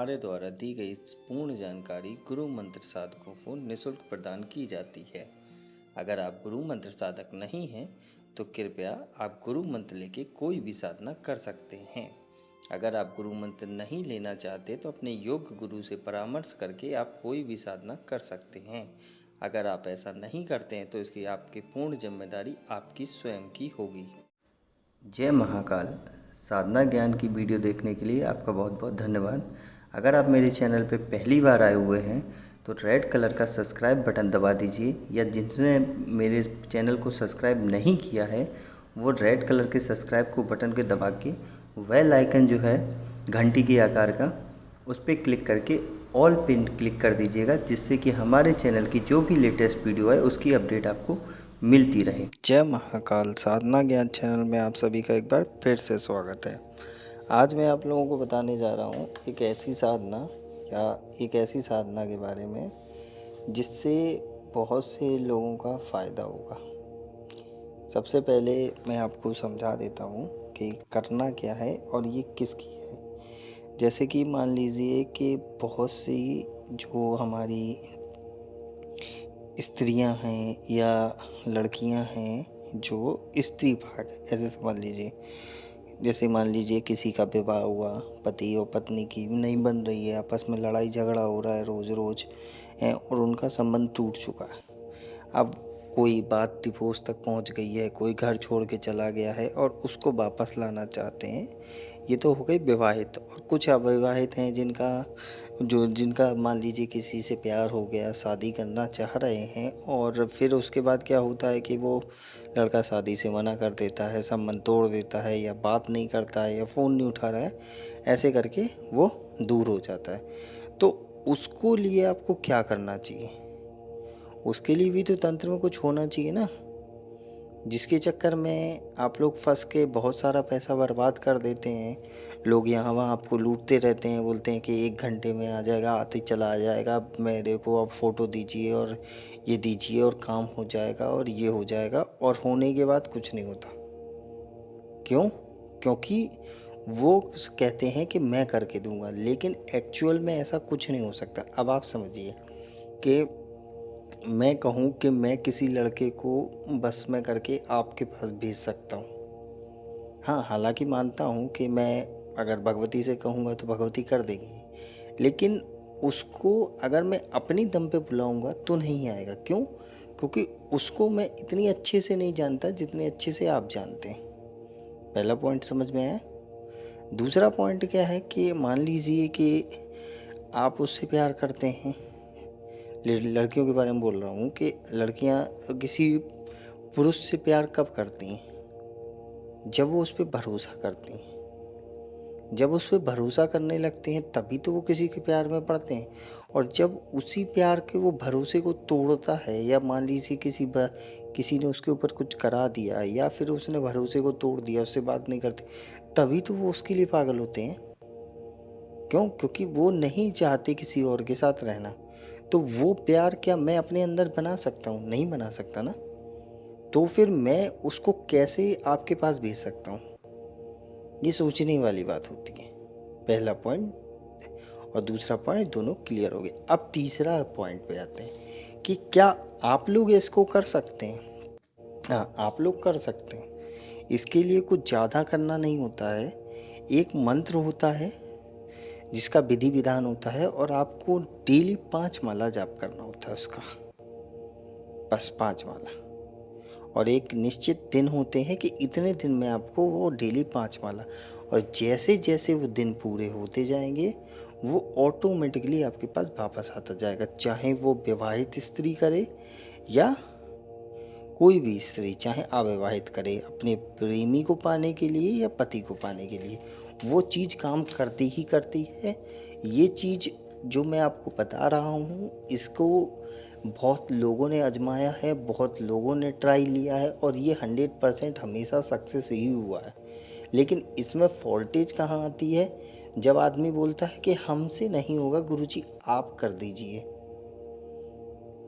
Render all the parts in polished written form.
हमारे द्वारा दी गई पूर्ण जानकारी गुरु मंत्र साधकों को निःशुल्क प्रदान की जाती है। अगर आप गुरु मंत्र साधक नहीं हैं तो कृपया आप गुरु मंत्र लेके कोई भी साधना कर सकते हैं। अगर आप गुरु मंत्र नहीं लेना चाहते तो अपने योग्य गुरु से परामर्श करके आप कोई भी साधना कर सकते हैं। अगर आप ऐसा नहीं करते हैं तो इसकी आपकी पूर्ण जिम्मेदारी आपकी स्वयं की होगी। जय महाकाल। साधना ज्ञान की वीडियो देखने के लिए आपका बहुत बहुत धन्यवाद। अगर आप मेरे चैनल पर पहली बार आए हुए हैं तो रेड कलर का सब्सक्राइब बटन दबा दीजिए, या जिसने मेरे चैनल को सब्सक्राइब नहीं किया है वो रेड कलर के सब्सक्राइब को बटन के दबा के बेल आइकन जो है घंटी के आकार का, उस पर क्लिक करके ऑल पिन क्लिक कर दीजिएगा, जिससे कि हमारे चैनल की जो भी लेटेस्ट वीडियो है उसकी अपडेट आपको मिलती रहे। जय महाकाल। साधना ज्ञान चैनल में आप सभी का एक बार फिर से स्वागत है। आज मैं आप लोगों को बताने जा रहा हूँ एक ऐसी साधना के बारे में जिससे बहुत से लोगों का फ़ायदा होगा। सबसे पहले मैं आपको समझा देता हूँ कि करना क्या है और ये किसकी है। जैसे कि मान लीजिए कि बहुत सी जो हमारी स्त्रियां हैं या लड़कियां हैं जो स्त्री भाग, ऐसे समझ लीजिए। जैसे मान लीजिए किसी का विवाह हुआ, पति और पत्नी की नहीं बन रही है, आपस में लड़ाई झगड़ा हो रहा है रोज़ रोज़ है और उनका संबंध टूट चुका है। अब कोई बात डिवोर्स तक पहुंच गई है, कोई घर छोड़ के चला गया है और उसको वापस लाना चाहते हैं। ये तो हो गई विवाहित। और कुछ अविवाहित हैं जिनका मान लीजिए किसी से प्यार हो गया, शादी करना चाह रहे हैं और फिर उसके बाद क्या होता है कि वो लड़का शादी से मना कर देता है, संबंध तोड़ देता है, या बात नहीं करता है या फ़ोन नहीं उठा रहा है, ऐसे करके वो दूर हो जाता है। तो उसको लिए आपको क्या करना चाहिए? उसके लिए भी तो तंत्र में कुछ होना चाहिए ना, जिसके चक्कर में आप लोग फंस के बहुत सारा पैसा बर्बाद कर देते हैं। लोग यहाँ वहाँ आपको लूटते रहते हैं, बोलते हैं कि 1 घंटे में आ जाएगा, आते चला आ जाएगा, मेरे को आप फ़ोटो दीजिए और ये दीजिए और काम हो जाएगा और ये हो जाएगा, और होने के बाद कुछ नहीं होता। क्यों? क्योंकि वो कहते हैं कि मैं करके दूंगा, लेकिन एक्चुअल में ऐसा कुछ नहीं हो सकता। अब आप समझिए कि मैं कहूँ कि मैं किसी लड़के को बस में करके आपके पास भेज सकता हूँ। हाँ, हालांकि मानता हूँ कि मैं अगर भगवती से कहूँगा तो भगवती कर देगी, लेकिन उसको अगर मैं अपनी दम पे बुलाऊँगा तो नहीं आएगा। क्यों? क्योंकि उसको मैं इतनी अच्छे से नहीं जानता जितने अच्छे से आप जानते हैं। पहला पॉइंट समझ में आया। दूसरा पॉइंट क्या है कि मान लीजिए कि आप उससे प्यार करते हैं। लड़कियों के बारे में बोल रहा हूँ कि लड़कियाँ किसी पुरुष से प्यार कब करती हैं? जब वो उस पर भरोसा करती हैं। जब उस पर भरोसा करने लगते हैं तभी तो वो किसी के प्यार में पड़ते हैं। और जब उसी प्यार के वो भरोसे को तोड़ता है, या मान लीजिए किसी ने उसके ऊपर कुछ करा दिया या फिर उसने भरोसे को तोड़ दिया, उससे बात नहीं करते, तभी तो वो उसके लिए पागल होते हैं। क्यों? क्योंकि वो नहीं चाहते किसी और के साथ रहना। तो वो प्यार क्या मैं अपने अंदर बना सकता हूँ? नहीं बना सकता ना। तो फिर मैं उसको कैसे आपके पास भेज सकता हूँ? ये सोचने वाली बात होती है। पहला पॉइंट और दूसरा पॉइंट दोनों क्लियर हो गए। अब तीसरा पॉइंट पे आते हैं कि क्या आप लोग इसको कर सकते हैं? हाँ, आप लोग कर सकते हैं। इसके लिए कुछ ज़्यादा करना नहीं होता है। एक मंत्र होता है जिसका विधि विधान होता है, और आपको डेली 5 माला जाप करना होता है उसका, बस 5 माला। और एक निश्चित दिन होते हैं कि इतने दिन में आपको वो डेली 5 माला, और जैसे जैसे वो दिन पूरे होते जाएंगे वो ऑटोमेटिकली आपके पास वापस आता जाएगा। चाहे वो विवाहित स्त्री करे या कोई भी स्त्री चाहे अविवाहित करे, अपने प्रेमी को पाने के लिए या पति को पाने के लिए, वो चीज़ काम करती ही करती है। ये चीज़ जो मैं आपको बता रहा हूँ, इसको बहुत लोगों ने आजमाया है, बहुत लोगों ने ट्राई लिया है, और ये 100% हमेशा सक्सेस ही हुआ है। लेकिन इसमें फॉल्टेज कहाँ आती है? जब आदमी बोलता है कि हमसे नहीं होगा गुरुजी, आप कर दीजिए।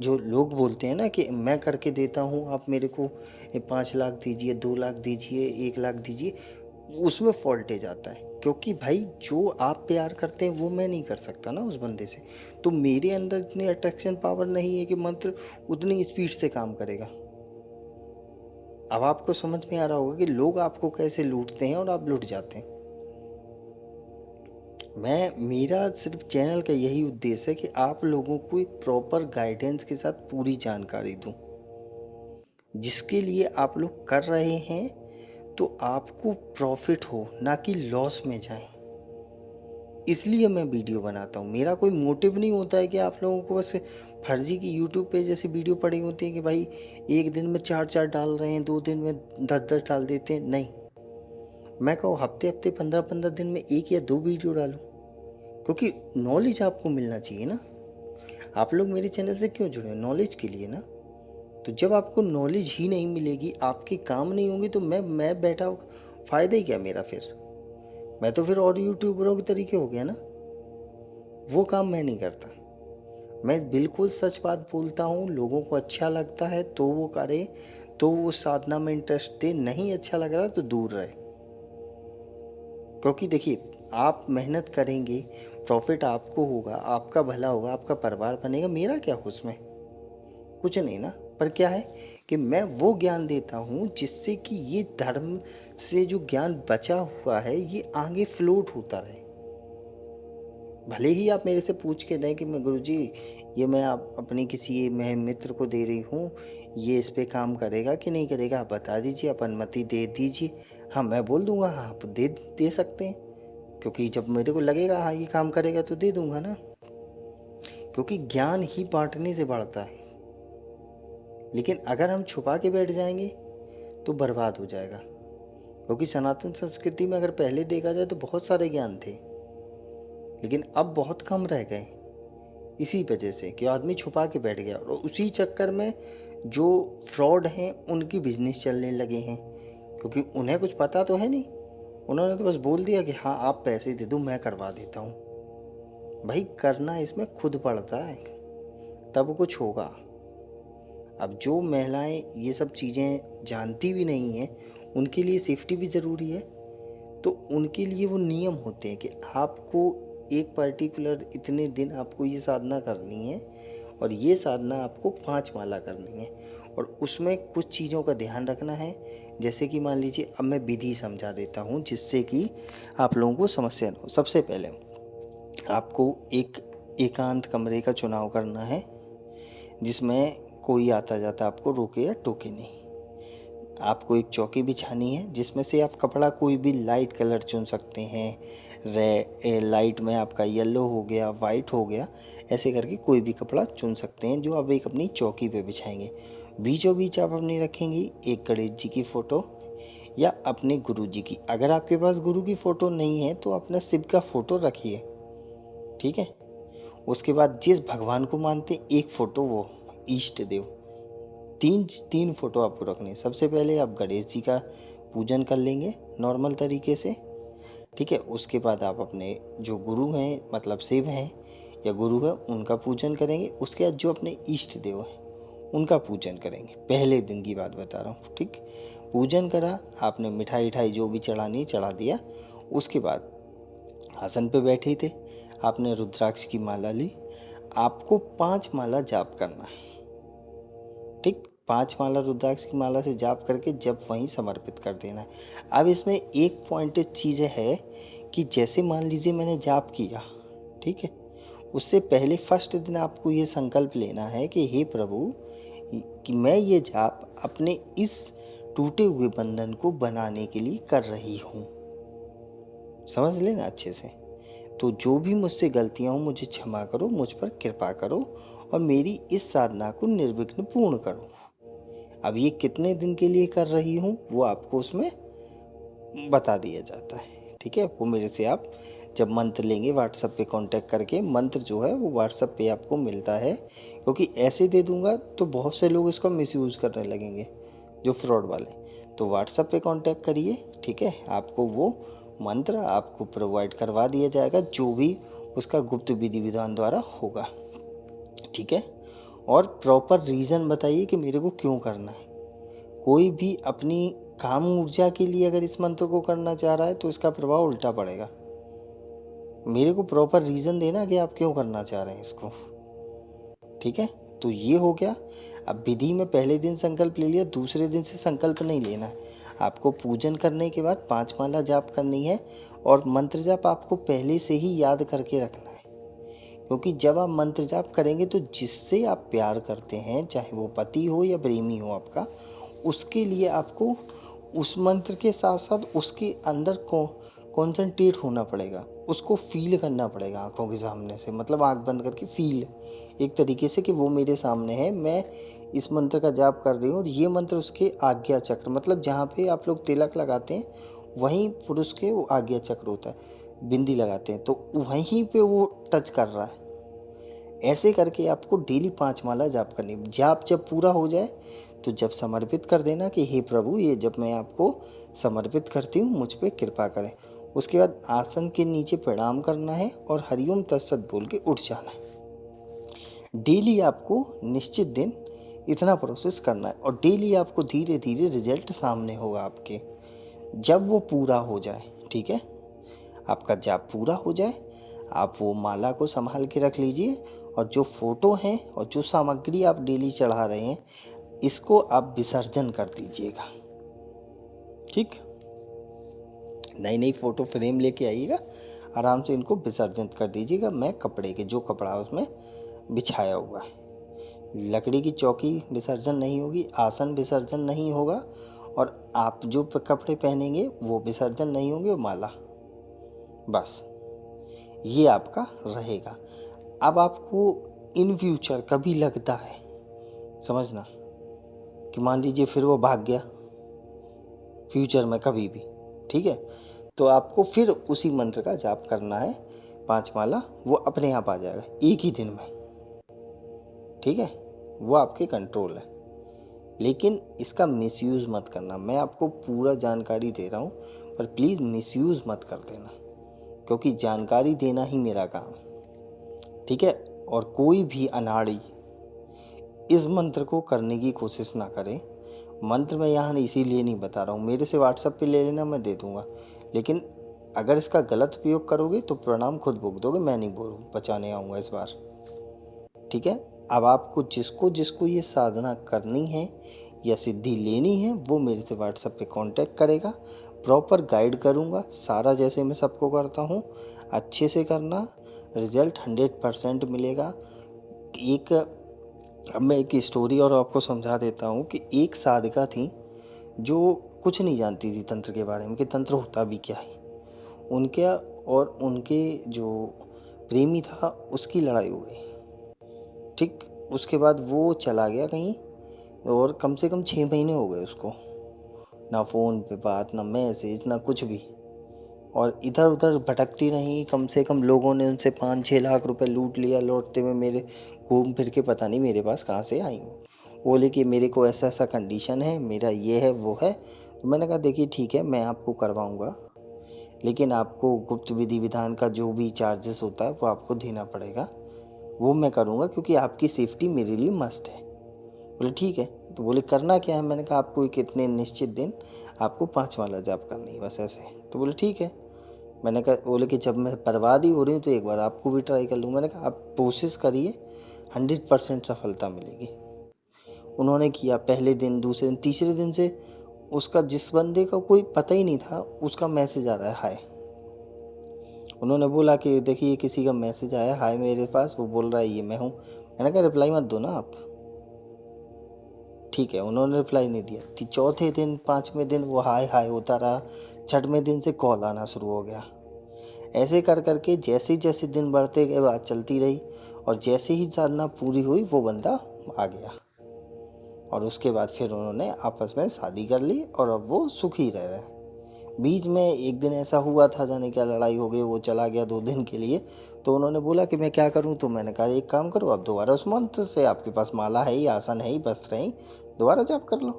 जो लोग बोलते हैं ना कि मैं करके देता हूँ, आप मेरे को 5 लाख दीजिए, 2 लाख दीजिए, 1 लाख दीजिए, उसमें फॉल्टेज आता है, क्योंकि भाई जो आप प्यार करते हैं वो मैं नहीं कर सकता ना उस बंदे से। तो मेरे अंदर इतनी अट्रैक्शन पावर नहीं है कि मंत्र उतनी स्पीड से काम करेगा। अब आपको समझ में आ रहा होगा कि लोग आपको कैसे लूटते हैं और आप लूट जाते हैं। मेरा सिर्फ चैनल का यही उद्देश्य है कि आप लोगों को एक प्रॉपर गाइडेंस के साथ पूरी जानकारी दूं, जिसके लिए आप लोग कर रहे हैं तो आपको प्रॉफिट हो, ना कि लॉस में जाए। इसलिए मैं वीडियो बनाता हूँ। मेरा कोई मोटिव नहीं होता है कि आप लोगों को बस फर्जी की यूट्यूब पे जैसे वीडियो पड़ी होती है कि भाई एक दिन में 4 डाल रहे हैं, 2 दिन में 10 डाल देते हैं। नहीं, मैं कहूँ हफ्ते हफ्ते 15 दिन में 1 या 2 वीडियो डालूँ, क्योंकि नॉलेज आपको मिलना चाहिए ना। आप लोग मेरे चैनल से क्यों जुड़े? नॉलेज के लिए ना। तो जब आपको नॉलेज ही नहीं मिलेगी, आपके काम नहीं होंगे, तो मैं बैठा फ़ायदा ही क्या मेरा फिर? मैं तो फिर और यूट्यूबरों के तरीके हो गया ना। वो काम मैं नहीं करता। मैं बिल्कुल सच बात बोलता हूँ। लोगों को अच्छा लगता है तो वो करे, तो वो साधना में इंटरेस्ट दे। नहीं अच्छा लग रहा तो दूर रहे। क्योंकि देखिए, आप मेहनत करेंगे, प्रॉफिट आपको होगा, आपका भला होगा, आपका परिवार बनेगा। मेरा क्या हो उसमें? कुछ नहीं ना। पर क्या है कि मैं वो ज्ञान देता हूँ जिससे कि ये धर्म से जो ज्ञान बचा हुआ है ये आगे फ्लोट होता रहे। भले ही आप मेरे से पूछ के दें कि मैं गुरुजी ये मैं आप अपनी किसी मैं मित्र को दे रही हूँ, ये इस पे काम करेगा कि नहीं करेगा, आप बता दीजिए, आप अनुमति दे दीजिए। हाँ, मैं बोल दूंगा हाँ आप दे दे सकते हैं, क्योंकि जब मेरे को लगेगा हाँ ये काम करेगा तो दे दूंगा ना। क्योंकि ज्ञान ही बांटने से बढ़ता है। लेकिन अगर हम छुपा के बैठ जाएंगे तो बर्बाद हो जाएगा। क्योंकि सनातन संस्कृति में अगर पहले देखा जाए तो बहुत सारे ज्ञान थे, लेकिन अब बहुत कम रह गए। इसी वजह से कि आदमी छुपा के बैठ गया, और उसी चक्कर में जो फ्रॉड हैं उनकी बिजनेस चलने लगे हैं। क्योंकि उन्हें कुछ पता तो है नहीं, उन्होंने तो बस बोल दिया कि हाँ आप पैसे दे दो मैं करवा देता हूँ। भाई करना इसमें खुद पड़ता है, तब कुछ होगा। अब जो महिलाएं ये सब चीज़ें जानती भी नहीं हैं, उनके लिए सेफ्टी भी ज़रूरी है। तो उनके लिए वो नियम होते हैं कि आपको एक पर्टिकुलर इतने दिन आपको ये साधना करनी है, और ये साधना आपको 5 माला करनी है, और उसमें कुछ चीज़ों का ध्यान रखना है। जैसे कि मान लीजिए, अब मैं विधि समझा देता हूँ जिससे कि आप लोगों को समस्या ना हो। सबसे पहले आपको एक एकांत कमरे का चुनाव करना है, जिसमें कोई आता जाता आपको रोके या टोके नहीं। आपको एक चौकी बिछानी है, जिसमें से आप कपड़ा कोई भी लाइट कलर चुन सकते हैं। लाइट में आपका येलो हो गया, वाइट हो गया, ऐसे करके कोई भी कपड़ा चुन सकते हैं जो आप एक अपनी चौकी पे बिछाएंगे। बीचों बीच आप अपनी रखेंगी एक गणेश जी की फ़ोटो या अपने गुरु जी की। अगर आपके पास गुरु की फ़ोटो नहीं है तो अपना शिव का फ़ोटो रखिए, ठीक है। उसके बाद जिस भगवान को मानते एक फ़ोटो, वो इष्ट देव, तीन फोटो आपको रखनी है। सबसे पहले आप गणेश जी का पूजन कर लेंगे नॉर्मल तरीके से, ठीक है। उसके बाद आप अपने जो गुरु हैं, मतलब शिव हैं या गुरु है, उनका पूजन करेंगे। उसके बाद जो अपने इष्ट देव हैं उनका पूजन करेंगे। पहले दिन की बात बता रहा हूँ, ठीक। पूजन करा आपने, मिठाई उठाई जो भी चढ़ानी चढ़ा दिया। उसके बाद आसन पे बैठे थे, आपने रुद्राक्ष की माला ली। आपको 5 माला जाप करना है, ठीक। 5 माला रुद्राक्ष की माला से जाप करके जब वहीं समर्पित कर देना है। अब इसमें एक पॉइंटेड चीज़ है कि जैसे मान लीजिए मैंने जाप किया, ठीक है, उससे पहले फर्स्ट दिन आपको ये संकल्प लेना है कि हे प्रभु, कि मैं ये जाप अपने इस टूटे हुए बंधन को बनाने के लिए कर रही हूँ। समझ लेना अच्छे से। तो जो भी मुझसे गलतियाँ हों मुझे क्षमा करो, मुझ पर कृपा करो, और मेरी इस साधना को निर्विघ्न पूर्ण करो। अब ये कितने दिन के लिए कर रही हूँ वो आपको उसमें बता दिया जाता है, ठीक है। वो मेरे से आप जब मंत्र लेंगे व्हाट्सएप पे कांटेक्ट करके, मंत्र जो है वो व्हाट्सएप पे आपको मिलता है। क्योंकि ऐसे दे दूंगा तो बहुत से लोग इसका मिसयूज़ करने लगेंगे, जो फ्रॉड वाले। तो व्हाट्सएप पे कांटेक्ट करिए, ठीक है। आपको वो मंत्र आपको प्रोवाइड करवा दिया जाएगा, जो भी उसका गुप्त विधि विधान द्वारा होगा, ठीक है। और प्रॉपर रीज़न बताइए कि मेरे को क्यों करना है। कोई भी अपनी काम ऊर्जा के लिए अगर इस मंत्र को करना चाह रहा है तो इसका प्रभाव उल्टा पड़ेगा। मेरे को प्रॉपर रीज़न देना कि आप क्यों करना चाह रहे हैं इसको। ठीक है, तो ये हो गया। अब विधि में पहले दिन संकल्प ले लिया, दूसरे दिन से संकल्प नहीं लेना है। आपको पूजन करने के बाद 5 माला जाप करनी है और मंत्र जाप आपको पहले से ही याद करके रखना है। क्योंकि जब आप मंत्र जाप करेंगे तो जिससे आप प्यार करते हैं, चाहे वो पति हो या प्रेमी हो आपका, उसके लिए आपको उस मंत्र के साथ साथ उसके अंदर कॉन्सेंट्रेट होना पड़ेगा, उसको फील करना पड़ेगा आंखों के सामने से, मतलब आंख बंद करके फील एक तरीके से कि वो मेरे सामने है, मैं इस मंत्र का जाप कर रही हूँ और ये मंत्र उसके आज्ञा चक्र, मतलब जहाँ पे आप लोग तिलक लगाते हैं वहीं पुरुष के वो आज्ञा चक्र होता है, बिंदी लगाते हैं तो वहीं पे वो टच कर रहा है। ऐसे करके आपको डेली 5 माला जाप करनी। जाप जब पूरा हो जाए तो जब समर्पित कर देना कि हे प्रभु, ये जब मैं आपको समर्पित करती हूँ मुझ पे कृपा करें। उसके बाद आसन के नीचे प्रणाम करना है और हरिओम तत्सत बोल के उठ जाना है। डेली आपको निश्चित दिन इतना प्रोसेस करना है और डेली आपको धीरे धीरे रिजल्ट सामने होगा आपके, जब वो पूरा हो जाए। ठीक है, आपका जाप पूरा हो जाए, आप वो माला को संभाल के रख लीजिए और जो फोटो हैं और जो सामग्री आप डेली चढ़ा रहे हैं इसको आप विसर्जन कर दीजिएगा। ठीक, नई नई फोटो फ्रेम लेके आइएगा, आराम से इनको विसर्जन कर दीजिएगा। मैं कपड़े के जो कपड़ा उसमें बिछाया हुआ है, लकड़ी की चौकी विसर्जन नहीं होगी, आसन विसर्जन नहीं होगा और आप जो कपड़े पहनेंगे वो विसर्जन नहीं होंगे, माला बस ये आपका रहेगा। अब आपको इन फ्यूचर कभी लगता है, समझना कि मान लीजिए फिर वो भाग गया फ्यूचर में कभी भी, ठीक है, तो आपको फिर उसी मंत्र का जाप करना है 5 माला, वो अपने आप आ जाएगा एक ही दिन में। ठीक है, वो आपके कंट्रोल है, लेकिन इसका मिसयूज़ मत करना। मैं आपको पूरा जानकारी दे रहा हूँ, पर प्लीज़ मिसयूज़ मत कर देना, क्योंकि जानकारी देना ही मेरा काम। ठीक है, और कोई भी अनाड़ी इस मंत्र को करने की कोशिश ना करे। मंत्र मैं यहाँ इसीलिए नहीं बता रहा हूँ, मेरे से व्हाट्सएप पे ले लेना, मैं दे दूँगा, लेकिन अगर इसका गलत उपयोग करोगे तो परिणाम खुद भुगतोगे, मैं नहीं बचाने आऊँगा इस बार। ठीक है, अब आपको जिसको जिसको ये साधना करनी है या सिद्धि लेनी है वो मेरे से व्हाट्सएप पे कांटेक्ट करेगा, प्रॉपर गाइड करूँगा सारा, जैसे मैं सबको करता हूँ। अच्छे से करना, रिजल्ट 100% मिलेगा। अब मैं एक स्टोरी और आपको समझा देता हूँ कि एक साधका थी जो कुछ नहीं जानती थी तंत्र के बारे में कि तंत्र होता भी क्या है। उनके और उनके जो प्रेमी था उसकी लड़ाई हो गई। ठीक, उसके बाद वो चला गया कहीं और कम से कम 6 महीने हो गए उसको, ना फ़ोन पे बात, ना मैसेज, ना कुछ भी, और इधर उधर भटकती रही। कम से कम लोगों ने उनसे 5-6 लाख रुपए लूट लिया, लौटते हुए मेरे घूम फिर के पता नहीं मेरे पास कहाँ से आई हूँ। बोले कि मेरे को ऐसा ऐसा कंडीशन है, मेरा ये है वो है। तो मैंने कहा देखिए ठीक है, मैं आपको करवाऊँगा, लेकिन आपको गुप्त विधि विधान का जो भी चार्जेस होता है वो आपको देना पड़ेगा, वो मैं करूँगा क्योंकि आपकी सेफ्टी मेरे लिए मस्ट है। बोले ठीक है, तो बोले करना क्या है। मैंने कहा आपको कितने निश्चित दिन आपको 5 माला जाप करनी है, बस ऐसे। तो बोले ठीक है। मैंने कहा, बोले कि जब मैं बर्बाद ही हो रही हूँ तो एक बार आपको भी ट्राई कर लूँ। मैंने कहा आप कोशिश करिए, 100% सफलता मिलेगी। उन्होंने किया, पहले दिन, दूसरे दिन, तीसरे दिन से उसका, जिस बंदे का कोई पता ही नहीं था, उसका मैसेज आ रहा है हाय। उन्होंने बोला कि देखिए किसी का मैसेज आया हाय मेरे पास, वो बोल रहा है ये मैं हूँ। मैंने कहा रिप्लाई मत दो ना आप। ठीक है, उन्होंने रिप्लाई नहीं दिया। चौथे दिन, 5वें दिन वो हाय हाय होता रहा, 6वें दिन से कॉल आना शुरू हो गया। ऐसे कर करके जैसे जैसे दिन बढ़ते गए बात चलती रही, और जैसे ही साधना पूरी हुई वो बंदा आ गया, और उसके बाद फिर उन्होंने आपस में शादी कर ली और अब वो सुखी रह रहे हैं। बीच में एक दिन ऐसा हुआ था, जाने क्या लड़ाई हो गई, वो चला गया 2 दिन के लिए। तो उन्होंने बोला कि मैं क्या करूं, तो मैंने कहा एक काम करो, आप दोबारा उस मंत्र से, आपके पास माला है ही, आसन है ही, वस्त्र है ही, दोबारा जाप कर लो।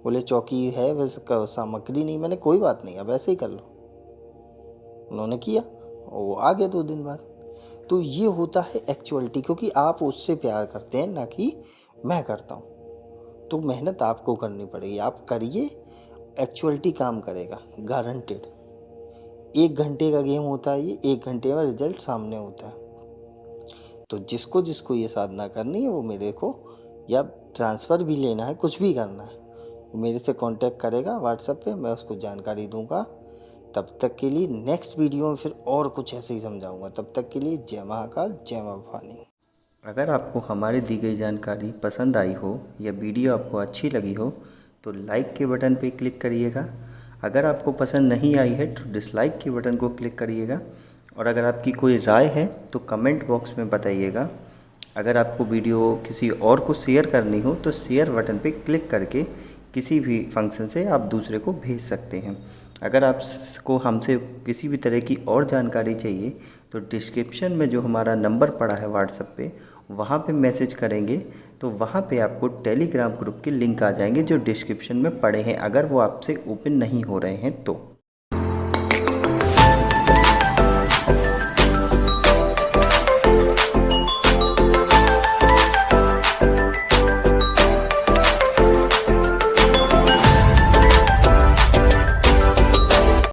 बोले चौकी है वैसे सामग्री नहीं। मैंने कोई बात नहीं, अब ऐसे ही कर लो। उन्होंने किया, वो आ गया 2 दिन बाद। तो ये होता है एक्चुअलिटी, क्योंकि आप उससे प्यार करते हैं, ना कि मैं करता हूँ। तो मेहनत आपको करनी पड़ेगी, आप करिए एक्चुअलिटी काम करेगा, गारंटेड। 1 घंटे का गेम होता है ये, 1 घंटे में रिजल्ट सामने होता है। तो जिसको जिसको ये साधना करनी है वो मेरे को, या ट्रांसफ़र भी लेना है, कुछ भी करना है, वो मेरे से कांटेक्ट करेगा व्हाट्सएप पे, मैं उसको जानकारी दूंगा। तब तक के लिए नेक्स्ट वीडियो में फिर और कुछ ऐसे ही समझाऊंगा। तब तक के लिए जय महाकाल, जय माँ भवानी। अगर आपको हमारी दी गई जानकारी पसंद आई हो या वीडियो आपको अच्छी लगी हो तो लाइक के बटन पे क्लिक करिएगा। अगर आपको पसंद नहीं आई है तो डिसलाइक के बटन को क्लिक करिएगा। और अगर आपकी कोई राय है तो कमेंट बॉक्स में बताइएगा। अगर आपको वीडियो किसी और को शेयर करनी हो तो शेयर बटन पे क्लिक करके किसी भी फंक्शन से आप दूसरे को भेज सकते हैं। अगर आपको हमसे किसी भी तरह की और जानकारी चाहिए तो डिस्क्रिप्शन में जो हमारा नंबर पड़ा है व्हाट्सएप पे, वहाँ पे मैसेज करेंगे तो वहाँ पे आपको टेलीग्राम ग्रुप के लिंक आ जाएंगे जो डिस्क्रिप्शन में पड़े हैं, अगर वो आपसे ओपन नहीं हो रहे हैं तो।